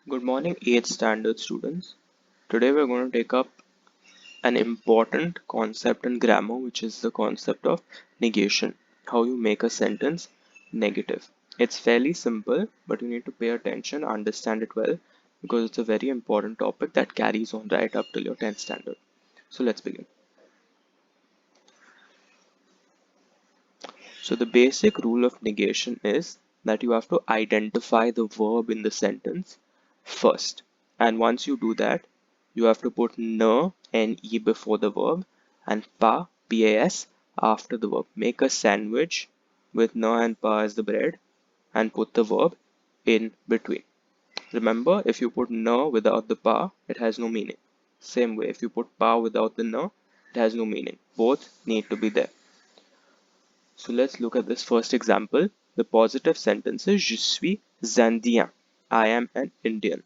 Good morning, 8th standard students. Today we're going to take up an important concept in grammar, which is the concept of negation. How you make a sentence negative. It's fairly simple, but you need to pay attention, understand it well, because it's a very important topic that carries on right up till your 10th standard. So let's begin. So the basic rule of negation is that you have to identify the verb in the sentence first. And once you do that, you have to put ne before the verb and pas after the verb. Make a sandwich with ne and pa as the bread and put the verb in between. Remember, if you put ne without the pa, it has no meaning. Same way, if you put pa without the ne, it has no meaning. Both need to be there. So let's look at this first example. The positive sentence is Je suis Indien. I am an Indian.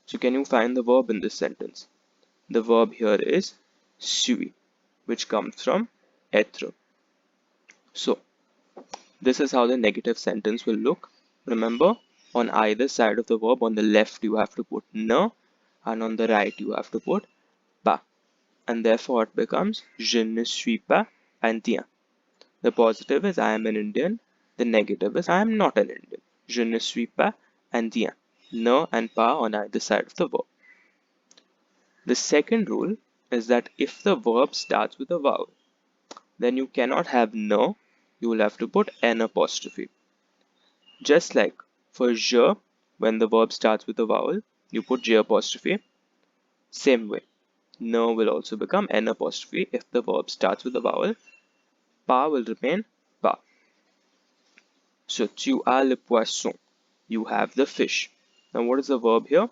So can you find the verb in this sentence? The verb here is suis, which comes from être. So this is how the negative sentence will look. Remember, on either side of the verb, on the left you have to put ne, and on the right you have to put pas. And therefore it becomes Je ne suis pas Indien. The positive is I am an Indian. The negative is I am not an Indian. Je ne suis pas Indien. Ne and pas on either side of the verb. The second rule is that if the verb starts with a vowel, then you cannot have ne, you will have to put an apostrophe. Just like for je, when the verb starts with a vowel, you put j apostrophe. Same way, ne will also become n apostrophe if the verb starts with a vowel. Pa will remain pa. So, tu as le poisson. You have the fish. Now, what is the verb here?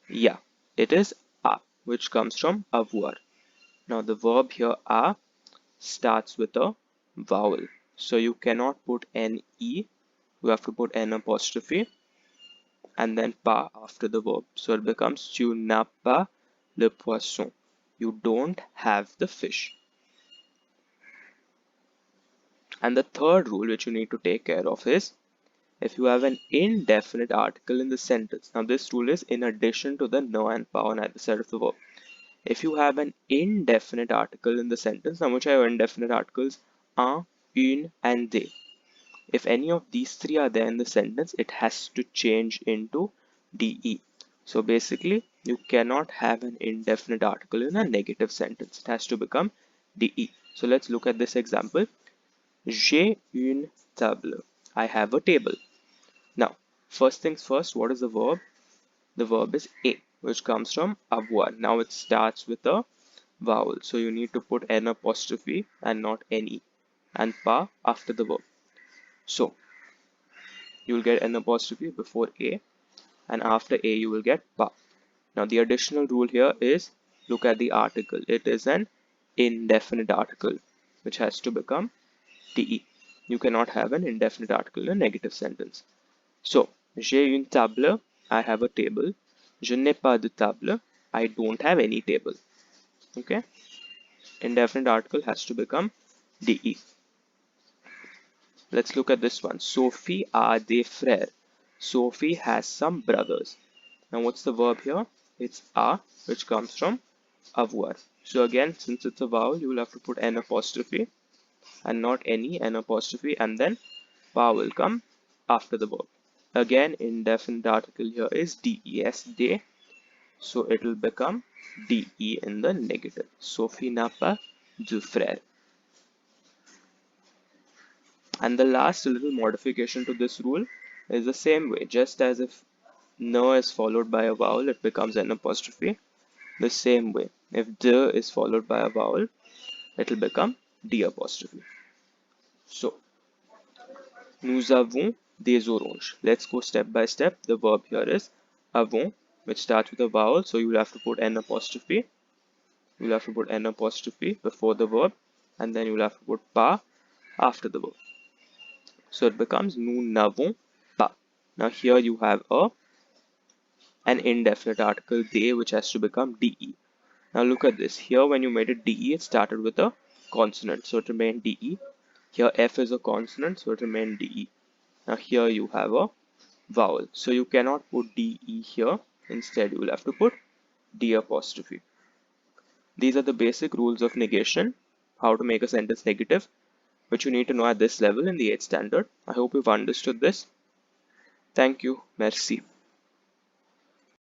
Yeah, it is a, which comes from avoir. Now, the verb here a starts with a vowel. So, you cannot put ne, you have to put n apostrophe and then pas after the verb. So, it becomes tu n'as pas le poisson. You don't have the fish. And the third rule which you need to take care of is if you have an indefinite article in the sentence. Now this rule is in addition to the ne and pa on either side of the verb. If you have an indefinite article in the sentence, now which are indefinite articles? Un, une and they. If any of these three are there in the sentence, it has to change into de. So basically, you cannot have an indefinite article in a negative sentence. It has to become de. So let's look at this example. J'ai une table. I have a table. Now, first things first, what is the verb? The verb is a, which comes from avoir. Now it starts with a vowel. So you need to put n apostrophe and not ne. And pa after the verb. So you will get n apostrophe before a, and after a you will get pa. Now the additional rule here is look at the article. It is an indefinite article, which has to become de. You cannot have an indefinite article in a negative sentence. So, j'ai une table, I have a table. Je n'ai pas de table, I don't have any table. Okay? Indefinite article has to become de. Let's look at this one. Sophie a des frères. Sophie has some brothers. Now, what's the verb here? It's a, which comes from avoir. So again, since it's a vowel, you will have to put n apostrophe and not any, n apostrophe, and then pa will come after the verb. Again, indefinite article here is des, they. So it will become de in the negative. Sophie n'a pas de frère. And the last little modification to this rule is the same way. Just as if ne is followed by a vowel, it becomes an apostrophe. The same way, if de is followed by a vowel, it will become d apostrophe. So, nous avons des oranges. Let's go step by step. The verb here is avons, which starts with a vowel. So you will have to put n apostrophe. You will have to put n apostrophe before the verb, and then you will have to put pas after the verb. So it becomes nous n'avons pas. Now here you have an indefinite article they, which has to become de. Now look at this. Here when you made it de, it started with a consonant, so it remained de. Here f is a consonant, so it remained de. Now here you have a vowel. So you cannot put DE here. Instead, you will have to put D apostrophe. These are the basic rules of negation, how to make a sentence negative, which you need to know at this level in the 8th standard. I hope you've understood this. Thank you. Merci.